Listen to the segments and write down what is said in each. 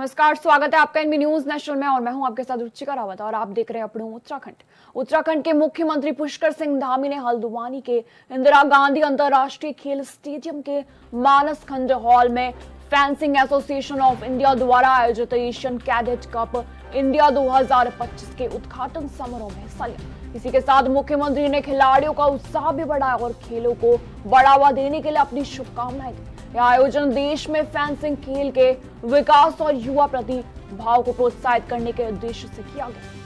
नमस्कार, स्वागत है आपका एनबी न्यूज नेशनल में और मैं हूं आपके साथ रुचिका रावत और आप देख रहे हैं अपने उत्तराखंड के मुख्यमंत्री पुष्कर सिंह धामी ने हल्द्वानी के इंदिरा गांधी अंतर्राष्ट्रीय खेल स्टेडियम के मानस खंड हॉल में फेंसिंग एसोसिएशन ऑफ इंडिया द्वारा आयोजित एशियन कैडेट कप इंडिया 2025 के उद्घाटन समारोह में हिस्सा लिया। इसी के साथ मुख्यमंत्री ने खिलाड़ियों का उत्साह भी बढ़ाया और खेलों को बढ़ावा देने के लिए अपनी शुभकामनाएं दी। यह आयोजन देश में फेंसिंग खेल के विकास और युवा प्रतिभाओं को प्रोत्साहित करने के उद्देश्य से किया गया।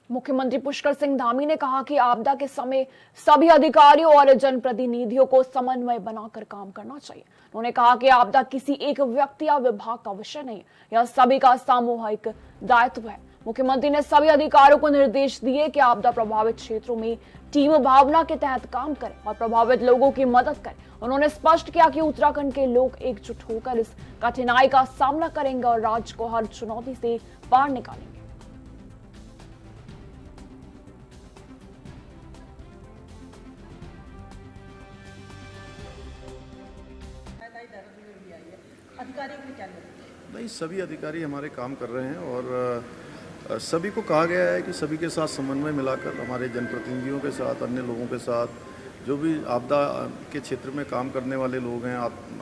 मुख्यमंत्री पुष्कर सिंह धामी ने कहा कि आपदा के समय सभी अधिकारियों और जनप्रतिनिधियों को समन्वय बनाकर काम करना चाहिए। उन्होंने कहा कि आपदा किसी एक व्यक्ति या विभाग का विषय नहीं, यह सभी का सामूहिक दायित्व है। मुख्यमंत्री ने सभी अधिकारियों को निर्देश दिए कि आपदा प्रभावित क्षेत्रों में टीम भावना के तहत काम करें और प्रभावित लोगों की मदद करें। उन्होंने स्पष्ट किया कि उत्तराखंड के लोग एकजुट होकर इस कठिनाई का सामना करेंगे और राज्य को हर चुनौती से पार निकालेंगे। नहीं, सभी अधिकारी हमारे काम कर रहे हैं और सभी को कहा गया है कि सभी के साथ समन्वय मिलाकर हमारे जनप्रतिनिधियों के साथ, अन्य लोगों के साथ, जो भी आपदा के क्षेत्र में काम करने वाले लोग हैं,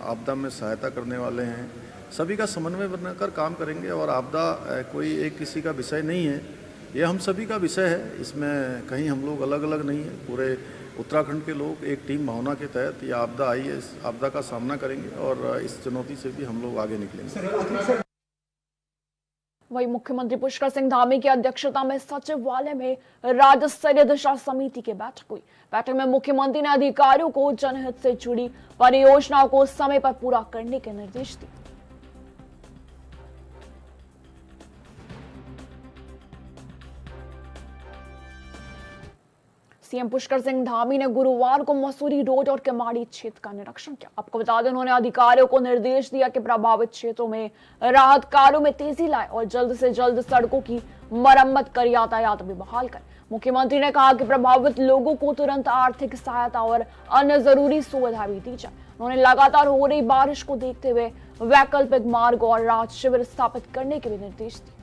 आपदा में सहायता करने वाले हैं, सभी का समन्वय बनाकर काम करेंगे। और आपदा कोई एक किसी का विषय नहीं है, ये हम सभी का विषय है। इसमें कहीं हम लोग अलग अलग नहीं है। पूरे उत्तराखंड के लोग एक टीम भावना के तहत ये आपदा आई है, इस आपदा का सामना करेंगे और इस चुनौती से भी हम लोग आगे निकलेंगे। वहीं मुख्यमंत्री पुष्कर सिंह धामी की अध्यक्षता में सचिवालय में राज्य स्तरीय दिशा समिति की बैठक हुई। बैठक में मुख्यमंत्री ने अधिकारियों को जनहित से जुड़ी परियोजनाओं को समय पर पूरा करने के निर्देश दिए। सीएम पुष्कर सिंह धामी ने गुरुवार को मसूरी रोड और केमाड़ी क्षेत्र का निरीक्षण किया। आपको बता दें, उन्होंने अधिकारियों को निर्देश दिया कि प्रभावित क्षेत्रों में राहत कार्यों में तेजी लाए और जल्द से जल्द सड़कों की मरम्मत कर यातायात भी बहाल करें। मुख्यमंत्री ने कहा कि प्रभावित लोगों को तुरंत आर्थिक सहायता और अन्य जरूरी सुविधा भी दी जाए। उन्होंने लगातार हो रही बारिश को देखते हुए वैकल्पिक मार्ग और राहत शिविर स्थापित करने के भी निर्देश दिए।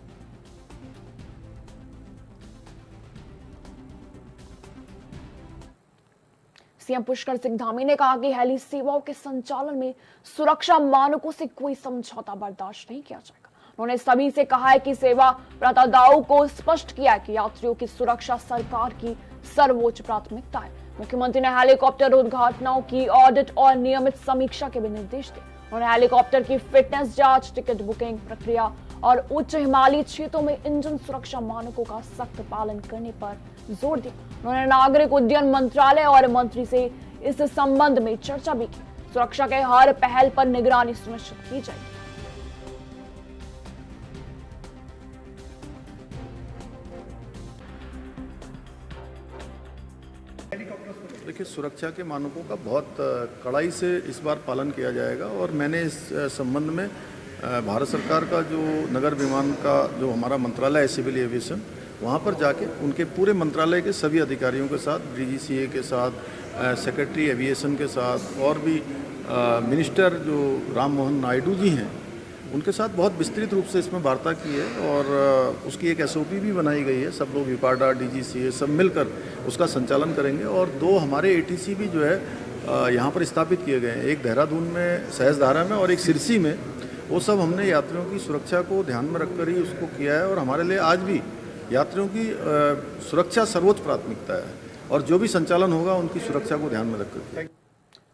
सीएम पुष्कर सिंह धामी ने कहा कि हेली सेवाओं के संचालन में सुरक्षा मानकों से कोई समझौता बर्दाश्त नहीं किया जाएगा। उन्होंने सभी से कहा है कि सेवा प्रदाताओं को स्पष्ट किया कि यात्रियों की सुरक्षा सरकार की सर्वोच्च प्राथमिकता है। मुख्यमंत्री ने हेलीकॉप्टर दुर्घटनाओं की ऑडिट और नियमित समीक्षा के भी निर्देश दिए। उन्होंने हेलीकॉप्टर की फिटनेस जांच, टिकट बुकिंग प्रक्रिया और उच्च हिमालयी क्षेत्रों में इंजन सुरक्षा मानकों का सख्त पालन करने पर जोर दिया। उन्होंने नागरिक उड्डयन मंत्रालय और मंत्री से इस संबंध में चर्चा भी की। सुरक्षा के हर पहल पर निगरानी सुनिश्चित की जाएगी। देखिए, सुरक्षा के मानकों का बहुत कड़ाई से इस बार पालन किया जाएगा और मैंने इस संबंध में भारत सरकार का जो नगर विमान का जो हमारा मंत्रालय है, सिविल एविएशन, वहाँ पर जाके उनके पूरे मंत्रालय के सभी अधिकारियों के साथ, डीजीसीए के साथ, सेक्रेटरी एविएशन के साथ और भी मिनिस्टर जो राम मोहन नायडू जी हैं, उनके साथ बहुत विस्तृत रूप से इसमें वार्ता की है और उसकी एक एसओपी भी बनाई गई है। सब लोग विपाडा, डीजीसीए सब मिलकर उसका संचालन करेंगे और 2 हमारे एटीसी भी जो है यहाँ पर स्थापित किए गए हैं, एक देहरादून में, सहजधारा में और एक सिरसी में। वो सब हमने यात्रियों की सुरक्षा को ध्यान में रखकर ही उसको किया है और हमारे लिए आज भी यात्रियों की सुरक्षा सर्वोच्च प्राथमिकता है और जो भी संचालन होगा उनकी सुरक्षा को ध्यान में रखकर।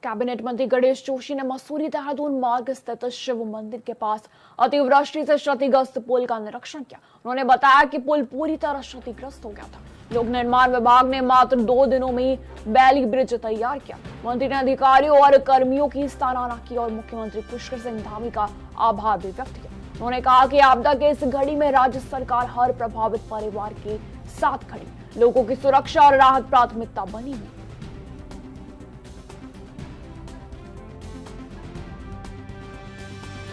कैबिनेट मंत्री गणेश जोशी ने मसूरी देहरादून मार्ग स्थित शिव मंदिर के पास अतिवृष्टि से क्षतिग्रस्त पुल का निरीक्षण किया। उन्होंने बताया कि पुल पूरी तरह क्षतिग्रस्त हो गया था। लोक निर्माण विभाग ने मात्र 2 दिनों में बैली ब्रिज तैयार किया। मंत्री ने अधिकारियों और कर्मियों की सराहना की और मुख्यमंत्री पुष्कर सिंह धामी का आभार भी व्यक्त किया। उन्होंने कहा कि आपदा के इस घड़ी में राज्य सरकार हर प्रभावित परिवार के साथ खड़ी, लोगों की सुरक्षा और राहत प्राथमिकता बनी हुई।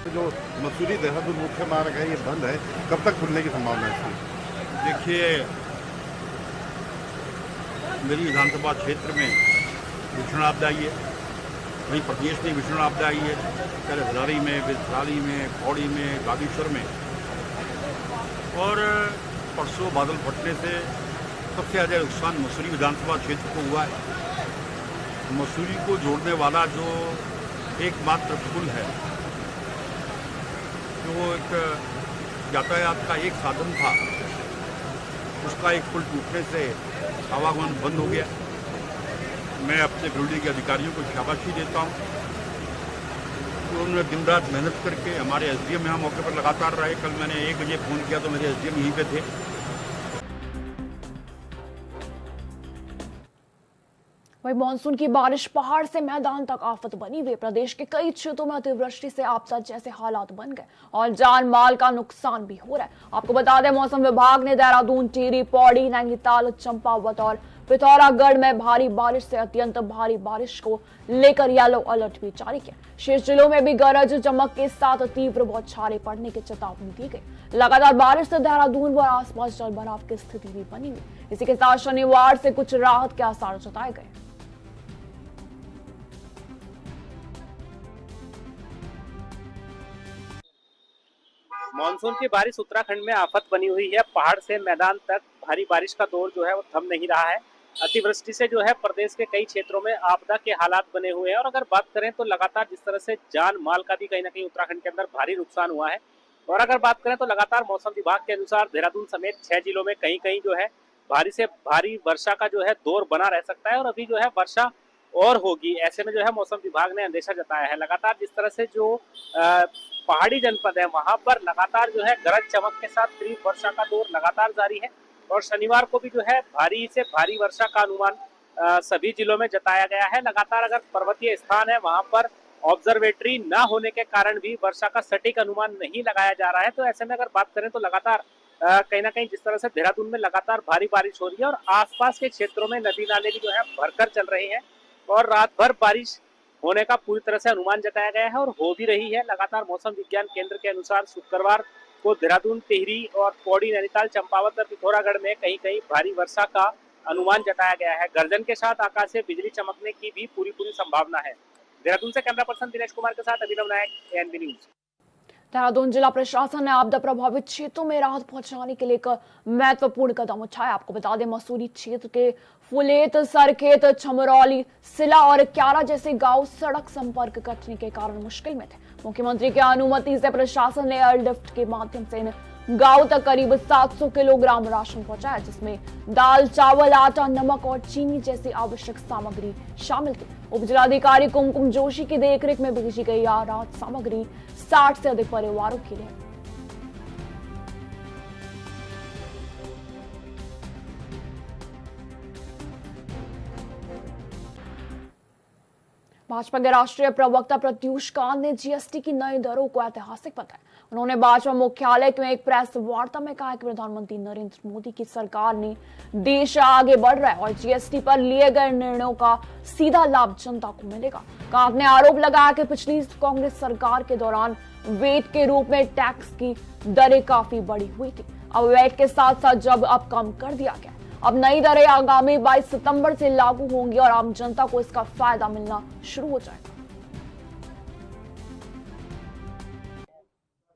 जो मसूरी देहरादून मुख्य मार्ग है, ये बंद है, कब तक खुलने की संभावना है? देखिए, मेरी विधानसभा क्षेत्र में भीषण आपदा आई है, वहीं प्रदेश में भीषण आपदा आई है, चाहे हजारी में, बिजराली में, पौड़ी में, बागेश्वर में। और परसों बादल फटने से सबसे ज़्यादा नुकसान मसूरी विधानसभा क्षेत्र को हुआ है। मसूरी को जोड़ने वाला जो एकमात्र पुल है, जो एक यातायात का एक साधन था, उसका एक पुल टूटने से आवागमन बंद हो गया। मैं अपने गिरिडीह के अधिकारियों को शाबाशी देता हूँ कि उन्होंने दिन रात मेहनत करके, हमारे एसडीएम यहाँ मौके पर लगातार रहे। कल मैंने 1 बजे फ़ोन किया तो मेरे एसडीएम यहीं पे थे। वही मानसून की बारिश पहाड़ से मैदान तक आफत बनी हुई। प्रदेश के कई क्षेत्रों में अतिवृष्टि से आपदा जैसे हालात बन गए और जान माल का नुकसान भी हो रहा है। आपको बता दें, मौसम विभाग ने देहरादून, टिहरी, पौड़ी, नैनीताल, चंपावत और पिथौरागढ़ में भारी बारिश से अत्यंत भारी बारिश को लेकर येलो अलर्ट भी जारी किया। शेष जिलों में भी गरज चमक के साथ तीव्र बौछारें पड़ने की चेतावनी दी गई। लगातार बारिश से देहरादून व आसपास जलभराव की स्थिति भी बनी हुई। इसी के साथ शनिवार से कुछ राहत के आसार जताए गए। मानसून की बारिश उत्तराखंड में आफत बनी हुई है। पहाड़ से मैदान तक भारी बारिश का दौर जो है वो थम नहीं रहा है। अतिवृष्टि से जो है प्रदेश के कई क्षेत्रों में आपदा के हालात बने हुए हैं। और अगर बात करें तो लगातार जिस तरह से जान माल का भी कहीं ना कहीं उत्तराखंड के अंदर भारी नुकसान हुआ है। और अगर बात करें तो लगातार मौसम विभाग के अनुसार देहरादून समेत 6 जिलों में कहीं कहीं जो है भारी से भारी वर्षा का जो है दौर बना रह सकता है और अभी जो है वर्षा और होगी। ऐसे में जो है मौसम विभाग ने अंदेशा जताया है। लगातार जिस तरह से जो पहाड़ी जनपद है वहां पर लगातार जो है गरज चमक के साथ तीव्र वर्षा का दौर लगातार जारी है। और शनिवार को भी जो है भारी से भारी वर्षा का अनुमान सभी जिलों में जताया गया है। लगातार अगर पर्वतीय स्थान है वहां पर ऑब्जर्वेटरी न होने के कारण भी वर्षा का सटीक अनुमान नहीं लगाया जा रहा है। तो ऐसे में अगर बात करें तो लगातार कहीं ना कहीं जिस तरह से देहरादून में लगातार भारी बारिश हो रही है और आसपास के क्षेत्रों में नदी नाले भी जो है भरकर चल रहे हैं और रात भर बारिश होने का पूरी तरह से अनुमान जताया गया है और हो भी रही है। लगातार मौसम विज्ञान केंद्र के अनुसार शुक्रवार को देहरादून, टिहरी और पौड़ी, नैनीताल, चंपावत और पिथौरागढ़ में कहीं कहीं भारी वर्षा का अनुमान जताया गया है। गर्जन के साथ आकाश से बिजली चमकने की भी पूरी संभावना है। देहरादून से कैमरा पर्सन दिनेश कुमार के साथ अभिनव नायक, एएनबी न्यूज। देहरादून जिला प्रशासन ने आपदा प्रभावित क्षेत्रों में राहत पहुंचाने के लिए एक महत्वपूर्ण कदम उठाया। आपको बता दें, मसूरी क्षेत्र के फुलेत, सरखेत, छमरौली, सिला और क्यारा जैसे गांव सड़क संपर्क कटने के कारण मुश्किल में थे। मुख्यमंत्री की अनुमति से प्रशासन ने एयरलिफ्ट के माध्यम से इन गांव तक करीब 700 किलोग्राम राशन पहुंचाया, जिसमें दाल, चावल, आटा, नमक और चीनी जैसी आवश्यक सामग्री शामिल थी। उप जिलाधिकारी कुमकुम जोशी की देखरेख में भेजी गई यह राहत सामग्री 60 से अधिक परिवारों के लिए। भाजपा के राष्ट्रीय प्रवक्ता प्रत्युष कांत ने जीएसटी की नई दरों को ऐतिहासिक बताया। उन्होंने भाजपा मुख्यालय में एक प्रेस वार्ता में कहा कि प्रधानमंत्री नरेंद्र मोदी की सरकार ने देश आगे बढ़ रहा है और जीएसटी पर लिए गए निर्णयों का सीधा लाभ जनता को मिलेगा। कांत ने आरोप लगाया कि पिछली कांग्रेस सरकार के दौरान वेट के रूप में टैक्स की दरें काफी बढ़ी हुई थी। अब वेट के साथ साथ जब अब कम कर दिया गया। अब नई दरें आगामी 22 सितंबर से लागू होंगी और आम जनता को इसका फायदा मिलना शुरू हो जाएगा।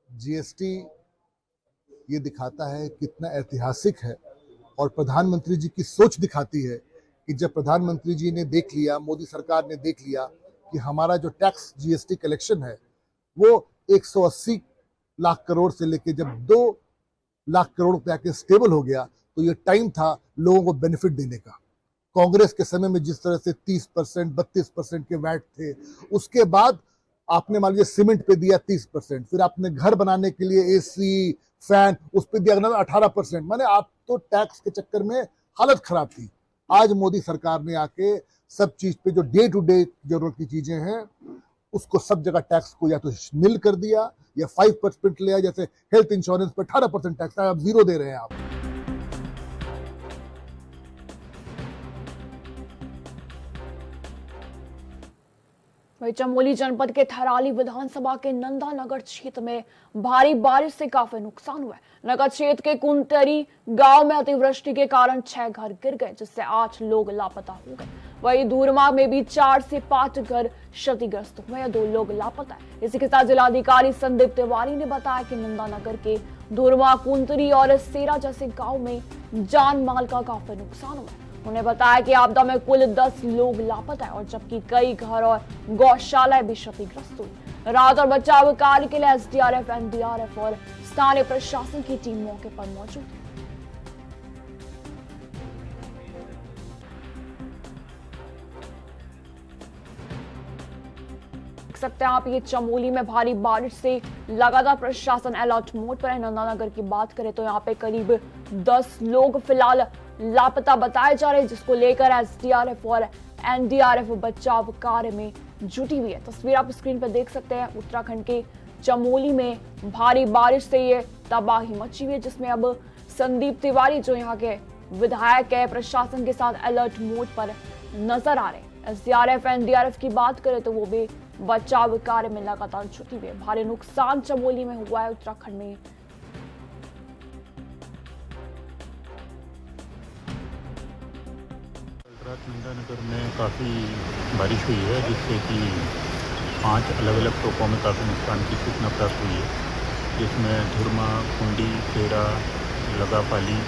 जीएसटी ये दिखाता है कितना ऐतिहासिक है और प्रधानमंत्री जी की सोच दिखाती है कि जब प्रधानमंत्री जी ने देख लिया, मोदी सरकार ने देख लिया कि हमारा जो टैक्स जीएसटी कलेक्शन है वो 180 लाख करोड़ से लेके जब 2 लाख करोड़ रुपया के स्टेबल हो गया, तो ये टाइम था लोगों को बेनिफिट देने का। कांग्रेस के समय में जिस तरह से 30%, 32% के वैट थे, उसके बाद आपने मान लीजिए सीमेंट पे दिया 30%, फिर आपने घर बनाने के लिए एसी, फैन उस पे दिया 18%। माने आप तो टैक्स के चक्कर में हालत खराब थी। आज मोदी सरकार ने आके सब चीज पे जो डे टू डे जरूरत की चीजें हैं उसको सब जगह टैक्स को या तो निल कर दिया या 5% लिया। जैसे हेल्थ इंश्योरेंस पे 18% टैक्स है, आप 0 दे रहे हैं आप। वहीं चमोली जनपद के थराली विधानसभा के नंदानगर क्षेत्र में भारी बारिश से काफी नुकसान हुआ है। नगर क्षेत्र के कुंतरी गांव में अतिवृष्टि के कारण 6 घर गिर गए, जिससे 8 लोग लापता हो गए। वहीं दूरमा में भी 4 से 5 घर क्षतिग्रस्त हुए हैं, 2 लोग लापता है। इसी के साथ जिलाधिकारी संदीप तिवारी ने बताया कि नंदानगर के दूरमा, कुंतरी और सेरा जैसे गाँव में जान माल का काफी नुकसान हुआ है। उन्होंने बताया कि आपदा में कुल 10 लोग लापता है और जबकि कई घर और गौशालाएं भी क्षतिग्रस्त हुई। राहत और बचाव कार्य के लिए एसडीआरएफ, एनडीआरएफ और स्थानीय प्रशासन की टीम मौके पर मौजूद है। देख सकते हैं आप, ये चमोली में भारी बारिश से लगातार प्रशासन अलर्ट मोड पर है। नंदानगर की बात करें तो यहाँ पे करीब 10 लोग फिलहाल लापता बताए जा रहे हैं, जिसको लेकर एसडीआरएफ और एनडीआरएफ बचाव कार्य में जुटी हुई है। तस्वीर आप स्क्रीन पर देख सकते हैं। उत्तराखंड के चमोली में भारी बारिश से ये तबाही मची हुई है, जिसमें अब संदीप तिवारी जो यहाँ के विधायक है, प्रशासन के साथ अलर्ट मोड पर नजर आ रहे हैं। एसडीआरएफ, एनडीआरएफ की बात करें तो वो भी बचाव कार्य में लगातार जुटी हुई है। भारी नुकसान चमोली में हुआ है उत्तराखंड में। रात नंदानगर में काफ़ी बारिश हुई है, जिससे कि 5 अलग अलग टोकों में काफ़ी नुकसान की सूचना प्राप्त हुई है, जिसमें धुरमा, कुंडी, सेरा, लगापाली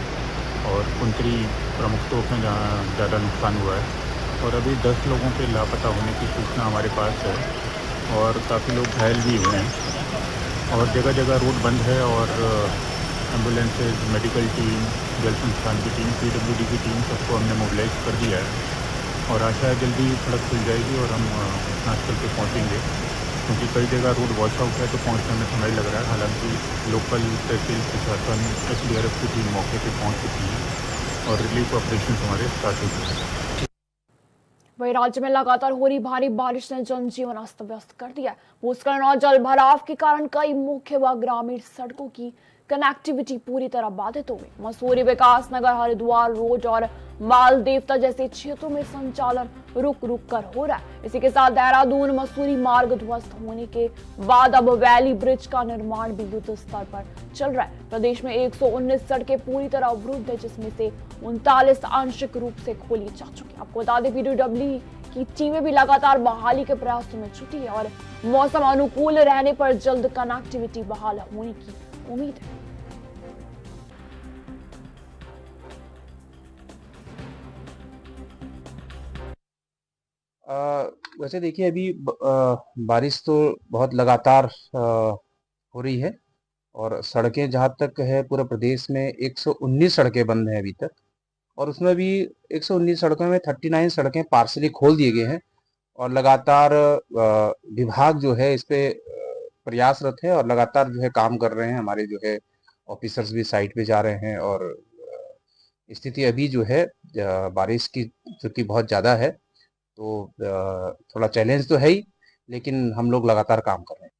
और कुंतरी प्रमुख टोक में जहाँ ज़्यादा नुकसान हुआ है। और अभी 10 लोगों के लापता होने की सूचना हमारे पास है और काफ़ी लोग घायल भी हुए हैं और जगह जगह रोड बंद है और एम्बुलेंसेज, मेडिकल टीम, जल संस्थान की टीम, पीडब्ल्यूडी की टीम, सबको हमने मोबिलाइज कर दिया है और आशा है जल्दी सड़क खुल जाएगी और हम घटनास्थल पे पहुंचेंगे, क्योंकि कई जगह रोड वॉश आउट है तो पहुंचने में समय लग रहा है। हालांकि लोकल तहसील प्रशासन, एसडीआरएफ की टीम मौके पर पहुँच चुकी है और रिलीफ ऑपरेशन हमारे स्टार्ट हो चुके हैं। वहीं राज्य में लगातार हो रही भारी बारिश ने जनजीवन अस्त व्यस्त कर दिया है। भूस्खलन और जल भराव के कारण कई मुख्य व ग्रामीण सड़कों की कनेक्टिविटी पूरी तरह बाधित हो गई। मसूरी, विकास नगर, हरिद्वार रोड और माल देवता जैसे क्षेत्रों में संचालन रुक रुक कर हो रहा है। इसी के साथ देहरादून मसूरी मार्ग ध्वस्त होने के बाद अब वैली ब्रिज का निर्माण भी युद्ध स्तर पर चल रहा है। प्रदेश में 119 सड़कें पूरी तरह अवरुद्ध है, जिसमें से 39 आंशिक रूप से खोली जा चुकी है। आपको बता दें, पीडब्ल्यूडी की टीमें भी लगातार बहाली के प्रयासों में जुटी है और मौसम अनुकूल रहने पर जल्द कनेक्टिविटी बहाल होने की उम्मीद है। वैसे देखिए, अभी बारिश तो बहुत लगातार हो रही है और सड़कें जहाँ तक है पूरे प्रदेश में 119 सड़कें बंद हैं अभी तक, और उसमें भी 119 सड़कों में 39 सड़कें पार्सली खोल दिए गए हैं और लगातार विभाग जो है इस पे प्रयासरत है और लगातार जो है काम कर रहे हैं। हमारे जो है ऑफिसर्स भी साइट पे जा रहे हैं और स्थिति अभी जो है बारिश की चूंकि बहुत ज़्यादा है तो थोड़ा चैलेंज तो है ही, लेकिन हम लोग लगातार काम कर रहे हैं।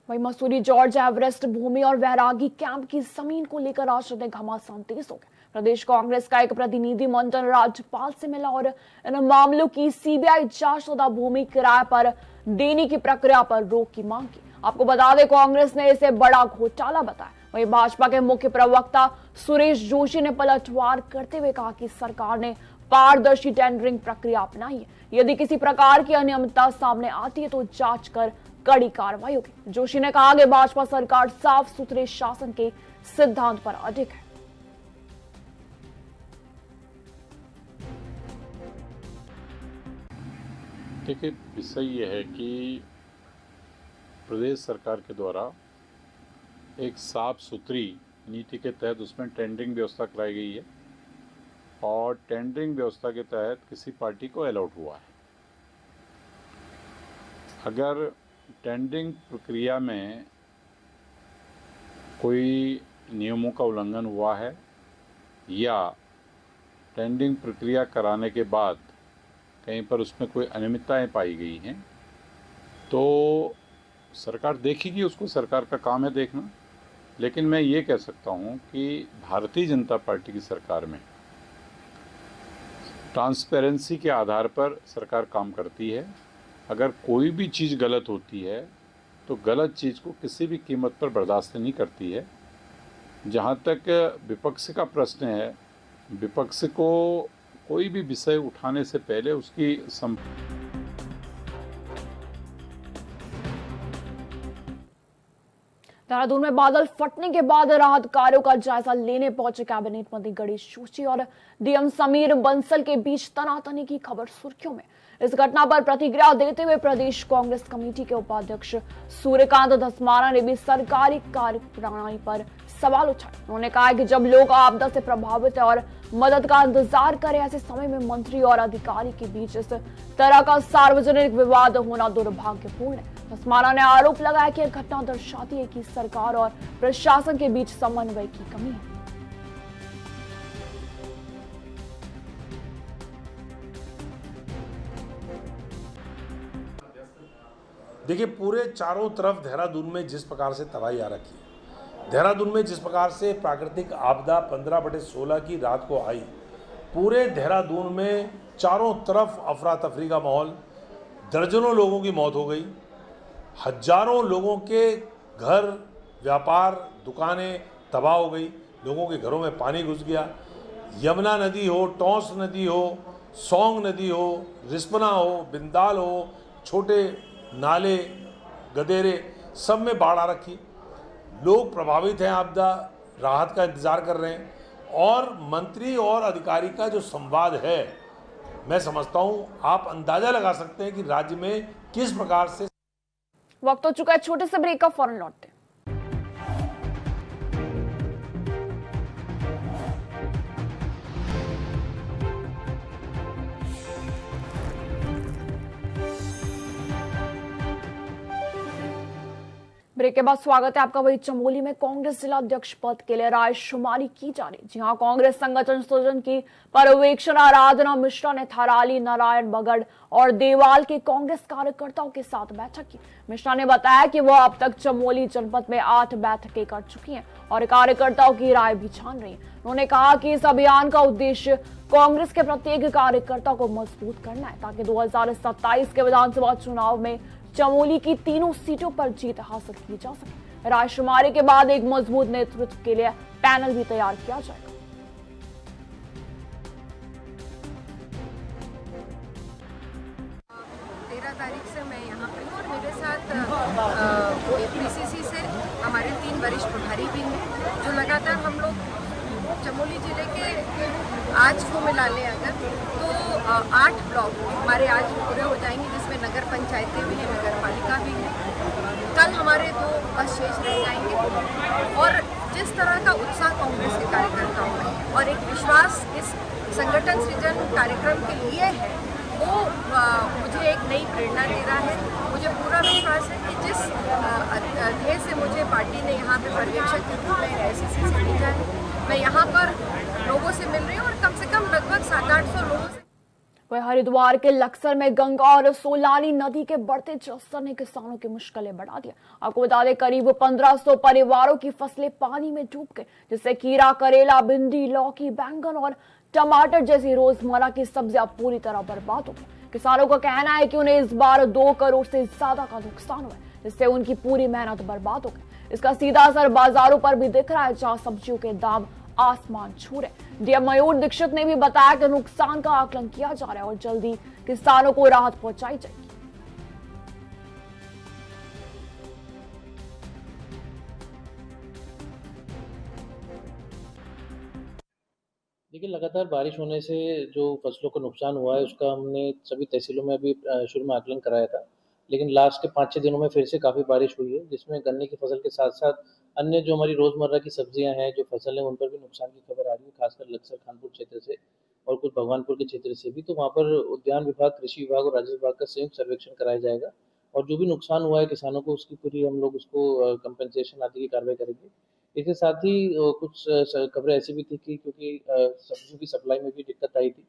वहीं मसूरी जॉर्ज एवरेस्ट भूमि और वैरागी कैंप की जमीन को लेकर राष्ट्र में घमासान तेज हो गया। प्रदेश कांग्रेस का एक प्रतिनिधि मंडल राज्यपाल से मिला और इन मामलों की सीबीआई जांच तथा भूमि किराए पर देने की प्रक्रिया पर रोक की मांग की। आपको बता दें, कांग्रेस ने इसे बड़ा घोटाला बताया। वहीं भाजपा के मुख्य प्रवक्ता सुरेश जोशी ने पलटवार करते हुए कहा कि सरकार ने पारदर्शी टेंडरिंग प्रक्रिया अपनाई है। यदि किसी प्रकार की अनियमितता सामने आती है तो जांच कर कड़ी कार्रवाई होगी। जोशी ने कहा कि भाजपा सरकार साफ सुथरे शासन के सिद्धांत पर अडिग है। देखिए, विषय ये है कि प्रदेश सरकार के द्वारा एक साफ सुथरी नीति के तहत उसमें टेंडरिंग व्यवस्था कराई गई है और टेंडरिंग व्यवस्था के तहत किसी पार्टी को अलॉट हुआ है। अगर टेंडरिंग प्रक्रिया में कोई नियमों का उल्लंघन हुआ है या टेंडरिंग प्रक्रिया कराने के बाद कहीं पर उसमें कोई अनियमितताएं पाई गई हैं तो सरकार देखेगी, उसको सरकार का काम है देखना। लेकिन मैं ये कह सकता हूँ कि भारतीय जनता पार्टी की सरकार में ट्रांसपेरेंसी के आधार पर सरकार काम करती है अगर कोई भी चीज़ गलत होती है तो गलत चीज़ को किसी भी कीमत पर बर्दाश्त नहीं करती है। जहाँ तक विपक्ष का प्रश्न है, विपक्ष को कोई भी विषय उठाने से पहले उसकी देहरादून में बादल फटने के बाद राहत कार्यों का जायजा लेने पहुंचे कैबिनेट मंत्री गणेश जोशी और डीएम समीर बंसल के बीच तनातनी की खबर सुर्खियों में। इस घटना पर प्रतिक्रिया देते हुए प्रदेश कांग्रेस कमेटी के उपाध्यक्ष सूर्यकांत धस्माना ने भी सरकारी कार्यप्रणाली पर सवाल उठाए। उन्होंने कहा कि जब लोग आपदा से प्रभावित है और मदद का इंतजार करें, ऐसे समय में मंत्री और अधिकारी के बीच इस तरह का सार्वजनिक विवाद होना दुर्भाग्यपूर्ण है। धस्माना ने आरोप लगाया कि यह घटना दर्शाती है कि सरकार और प्रशासन के बीच समन्वय की कमी है। देखिए, पूरे चारों तरफ देहरादून में जिस प्रकार से तबाही आ रखी है, देहरादून में जिस प्रकार से प्राकृतिक आपदा 15/16 की रात को आई, पूरे देहरादून में चारों तरफ अफरा तफरी का माहौल, दर्जनों लोगों की मौत हो गई, हजारों लोगों के घर, व्यापार, दुकानें तबाह हो गई, लोगों के घरों में पानी घुस गया। यमुना नदी हो, टोंस नदी हो, सौंग नदी हो, रिस्पना हो, बिंदाल हो, छोटे नाले, गदेरे, सब में बाढ़ आ रखी। लोग प्रभावित हैं, आपदा राहत का इंतजार कर रहे हैं और मंत्री और अधिकारी का जो संवाद है, मैं समझता हूं आप अंदाजा लगा सकते हैं कि राज्य में किस प्रकार से। वक्त हो चुका है छोटे से ब्रेक का, फौरन लौटते हैं। ब्रेक के बाद स्वागत है आपका। वही चमोली में कांग्रेस जिला अध्यक्ष पद के लिए रायशुमारी की जा रही, जहां कांग्रेस संगठन सृजन की पर्यवेक्षण आराधना मिश्रा ने थराली, नारायण बगड़ और देवाल के कांग्रेस कार्यकर्ताओं के साथ बैठक की। मिश्रा ने बताया कि वह अब तक चमोली जनपद में 8 बैठकें कर चुकी हैं और कार्यकर्ताओं की राय भी छान रही है। उन्होंने कहा कि इस अभियान का उद्देश्य कांग्रेस के प्रत्येक कार्यकर्ता को मजबूत करना है, ताकि 2027 के विधानसभा चुनाव में चमोली की तीनों सीटों पर जीत हासिल की जा सके। रायशुमारी के बाद एक मजबूत नेतृत्व के लिए पैनल भी तैयार किया जाएगा। 13 तारीख से मैं यहाँ पे हूँ और मेरे साथ पीसीसी से हमारे 3 वरिष्ठ प्रभारी भी हैं, जो लगातार हम लोग चमोली जिले के आज को मिला लें अगर तो 8 ब्लॉक हमारे आज पूरे हो जाएंगे, जिसमें नगर पंचायतें भी हैं, नगर पालिका भी है। कल हमारे 2 बस शेष रह जाएंगे और जिस तरह का उत्साह कांग्रेस के कार्यकर्ताओं में और एक विश्वास इस संगठन सृजन कार्यक्रम के लिए है, वो मुझे एक नई प्रेरणा दे रहा है। मुझे पूरा विश्वास है कि जिस ध्येय से मुझे पार्टी ने यहाँ पे पर्यवेक्षक के रूप में AICC से भेजा है, मैं यहाँ पर लोगों से मिल रही हूँ और कम से कम लगभग 700-800 लोगों से। वह हरिद्वार के लक्सर में गंगा और सोलानी नदी के बढ़ते जलस्तर ने किसानों की मुश्किलें बढ़ा दिया। आपको बता दें, करीब 1500 परिवारों की फसलें पानी में डूब गई, जिससे खीरा, करेला, भिंडी, लौकी, बैंगन और टमाटर जैसी रोजमर्रा की सब्जियां पूरी तरह बर्बाद हो गई। किसानों का कहना है कि उन्हें इस बार 2 करोड़ से ज्यादा का नुकसान हुआ, जिससे उनकी पूरी मेहनत बर्बाद हो गई। इसका सीधा असर बाजारों पर भी दिख रहा है, जहां सब्जियों के दाम आसमान छू रहे। डीएम मयूर दीक्षित ने भी बताया कि नुकसान का आकलन किया जा रहा है और जल्दी किसानों को राहत पहुंचाई जाएगी। देखिए, लगातार बारिश होने से जो फसलों को नुकसान हुआ है, उसका हमने सभी तहसीलों में अभी शुरू में आकलन कराया था, लेकिन लास्ट के 5-6 दिनों में फिर से काफ़ी बारिश हुई है, जिसमें गन्ने की फसल के साथ-साथ अन्य जो हमारी रोज़मर्रा की सब्जियां हैं, जो फसल है, उन पर भी नुकसान की खबर आ रही है, खासकर लक्सर, खानपुर क्षेत्र से और कुछ भगवानपुर के क्षेत्र से भी। तो वहाँ पर उद्यान विभाग, कृषि विभाग और राजस्व विभाग का संयुक्त सर्वेक्षण कराया जाएगा और जो भी नुकसान हुआ है किसानों को, उसकी पूरी हम लोग उसको कंपनसेशन आदि की कार्रवाई करेंगे। इसके साथ ही कुछ खबरें ऐसी भी थी कि क्योंकि सब्जियों की सप्लाई में भी दिक्कत आई थी,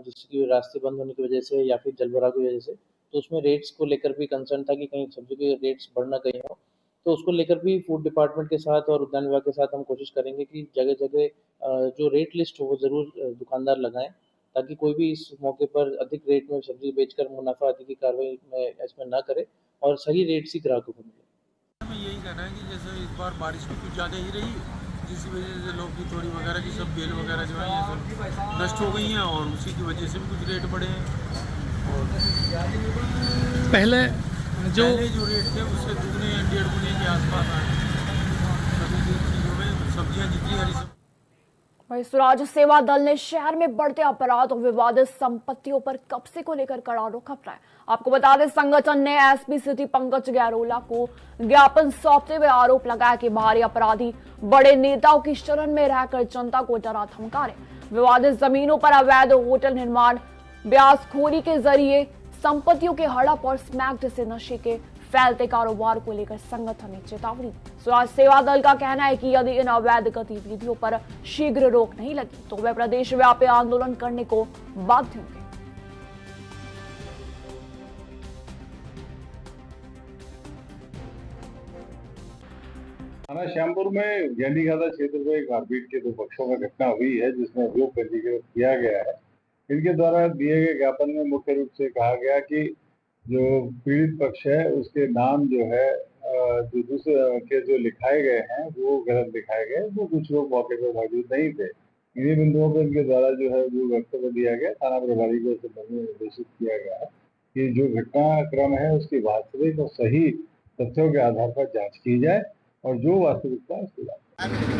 जिसकी रास्ते बंद होने की वजह से या फिर जलभराव की वजह से, तो उसमें रेट्स को लेकर भी कंसर्न था कि कहीं सब्जियों के रेट्स बढ़ ना गए हों। तो उसको लेकर भी फूड डिपार्टमेंट के साथ और उद्यान विभाग के साथ हम कोशिश करेंगे कि जगह-जगह जो रेट लिस्ट हो वो ज़रूर दुकानदार लगाएँ ताकि कोई भी इस मौके पर अधिक रेट में सब्जी बेचकर मुनाफा आदि की कार्रवाई में इसमें ना करे और सही रेट से ग्राहकों को मिले। हमें यही कहना है कि जैसे इस बार बारिश भी कुछ ज़्यादा ही रही, जिस वजह से लौकी थोड़ी वगैरह की सब बेल वगैरह जो है ये सब नष्ट हो गई हैं और उसी की वजह से भी कुछ रेट बढ़े हैं। और पहले जो रेट थे उससे दुगने 1.5 गुने के आसपास आए। सभी चीज़ों में सब्जियाँ जितनी हरी वहीं स्वराज सेवा दल ने शहर में बढ़ते अपराध और विवादित संपत्तियों पर कब्जे को लेकर कड़ा रुख अपनाया। आपको बता दें, संगठन ने एसपी सिटी पंकज गहलोला को ज्ञापन सौंपते हुए आरोप लगाया कि बाहरी अपराधी बड़े नेताओं की शरण में रहकर जनता को डरा धमका रहे। विवादित जमीनों पर अवैध होटल निर्माण, ब्याजखोरी के जरिए संपत्तियों के हड़प और स्मैक जैसे नशे के फैलते कारोबार को लेकर संगठन ने चेतावनी दी। स्वराज सेवा दल का कहना है कि यदि इन अवैध गतिविधियों पर शीघ्र रोक नहीं लगी तो वे प्रदेश व्यापी आंदोलन करने को बाध्य होंगे। थाना श्यामपुर में गेंडी खादा क्षेत्र में एक मारपीट के 2 पक्षों में घटना हुई है, जिसमें अभियोग पंजीकृत किया गया है। इनके द्वारा दिए गए ज्ञापन में मुख्य रूप से कहा गया कि जो पीड़ित पक्ष है उसके नाम जो है जो दूसरे के जो लिखाए गए हैं वो गलत लिखाए गए, वो कुछ लोग मौके पर मौजूद नहीं थे। इन्हीं बिंदुओं पर इनके द्वारा जो है जो वक्तव्य दिया गया, थाना प्रभारी को संबंध में निर्देशित किया गया है कि जो घटनाक्रम है उसकी वास्तविक और सही तथ्यों के आधार पर जाँच की जाए और जो वास्तविकता है उसके बाद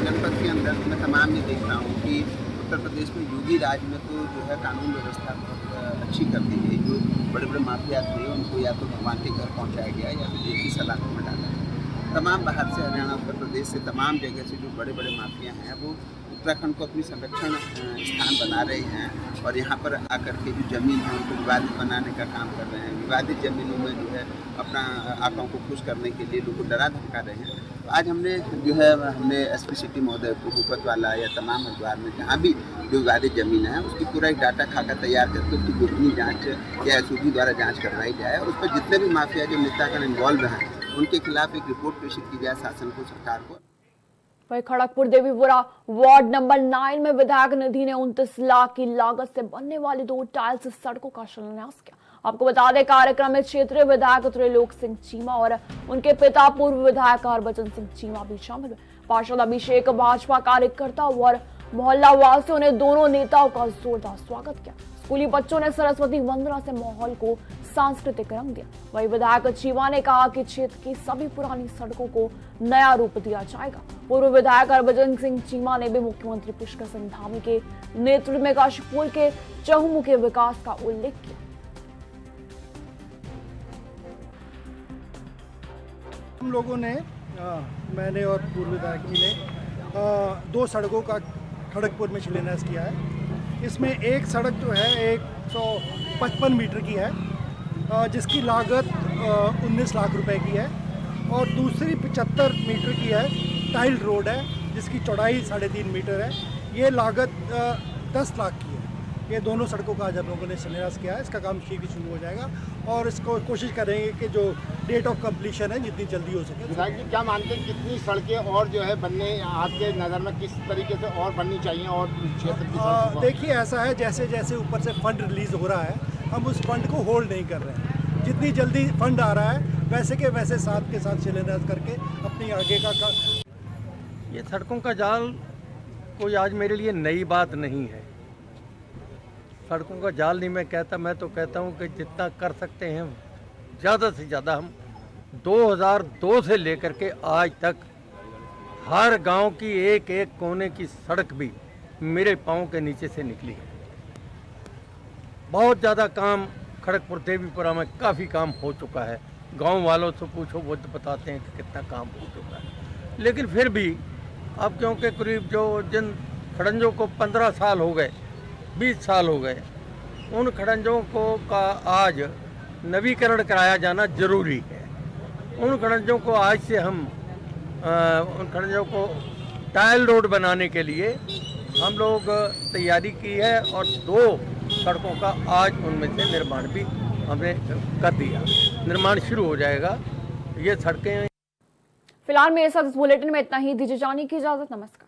जनपद के अंदर मैं तमाम ये देख रहा हूँ कि उत्तर प्रदेश में योगी राज में तो जो है कानून व्यवस्था बहुत अच्छी कर दी गई। जो बड़े बड़े माफिया थे उनको या तो भगवान के घर पहुँचाया गया या फिर जेल की सलाखों में डाला गया। तमाम बाहर से, हरियाणा, उत्तर प्रदेश से, तमाम जगह से जो बड़े बड़े माफिया हैं वो उत्तराखंड को अपनी संरक्षण स्थान बना रहे हैं और यहाँ पर आकर के जो जमीन है उनको विवादित बनाने का काम कर रहे हैं। विवादित जमीनों में जो है अपना आकाओं को खुश करने के लिए लोगों को डरा धमका रहे हैं। तो आज हमने एसपी सिटी महोदय को भूपतवाला या तमाम हरिद्वार में जहाँ भी जो विवादित जमीन है उसकी पूरा एक डाटा खाका तैयार करके उसकी गोपनीय जाँच या एसओजी द्वारा जाँच करवाई जाए और उस पर जितने भी माफिया जो नेतागण इन्वॉल्व हैं उनके खिलाफ एक रिपोर्ट प्रेषित की जाए शासन को, सरकार को। वहीं खड़गपुर देवीपुरा वार्ड नंबर 9 में विधायक निधि ने 29 लाख की लागत से बनने वाली 2 टाइल्स सड़कों का शिलान्यास किया। आपको बता दें, कार्यक्रम में क्षेत्रीय विधायक त्रिलोक सिंह चीमा और उनके पिता पूर्व विधायक हरभजन सिंह चीमा भी शामिल हुए। पार्षद अभिषेक, भाजपा कार्यकर्ताओं और मोहल्ला वासियों ने दोनों नेताओं का जोरदार स्वागत किया। स्कूली बच्चों ने सरस्वती वंदना से माहौल को सांस्कृतिक रंग दिया। वहीं विधायक चीमा ने कहा कि क्षेत्र की सभी पुरानी सड़कों को नया रूप दिया जाएगा। पूर्व विधायक हरभजन सिंह चीमा ने भी मुख्यमंत्री पुष्कर सिंह धामी के नेतृत्व में काशीपुर के चहुमुखी विकास का उल्लेख किया। हम लोगों ने मैंने और पूर्व विधायक जी ने 2 सड़कों का खड़गपुर में शिलान्यास किया है। इसमें एक सड़क जो है 155 मीटर की है जिसकी लागत 19 लाख रुपए की है और दूसरी 75 मीटर की है टाइल रोड है जिसकी चौड़ाई 3.5 मीटर है। ये लागत 10 लाख की है। ये दोनों सड़कों का आज हम लोगों ने शिलान्यास किया है। इसका काम शीघ्र शुरू हो जाएगा और इसको कोशिश करेंगे कि जो डेट ऑफ कंप्लीशन है जितनी जल्दी हो सके। विधायक जी क्या मानते हैं कितनी सड़कें और जो है बनने आपके नज़र में किस तरीके से और बननी चाहिए और क्षेत्र की? देखिए, ऐसा है जैसे जैसे ऊपर से फंड रिलीज हो रहा है हम उस फंड को होल्ड नहीं कर रहे हैं। जितनी जल्दी फंड आ रहा है वैसे के वैसे साथ के साथ शिलान्यास करके अपनी आगे का ये सड़कों का जाल कोई आज मेरे लिए नई बात नहीं है। सड़कों का जाल नहीं मैं कहता, मैं तो कहता हूँ कि जितना कर सकते हैं ज़्यादा से ज़्यादा हम 2002 से लेकर के आज तक हर गांव की एक एक कोने की सड़क भी मेरे पाँव के नीचे से निकली है। बहुत ज़्यादा काम खड़गपुर देवीपुरा में काफ़ी काम हो चुका है। गांव वालों से पूछो वो तो बताते हैं कि कितना काम हो चुका है। लेकिन फिर भी अब क्योंकि करीब जो जिन खड़ंजों को 15 साल हो गए, 20 साल हो गए, उन खड़ंजों को का आज नवीकरण कराया जाना जरूरी है। उन खड़ंजों को आज से हम उन खड़ंजों को टाइल रोड बनाने के लिए हम लोग तैयारी की है और 2 सड़कों का आज उनमें से निर्माण भी हमने कर दिया। निर्माण शुरू हो जाएगा। ये सड़कें फिलहाल मेरे साथ इस बुलेटिन में इतना ही। दीजिए जाने की इजाजत। नमस्कार।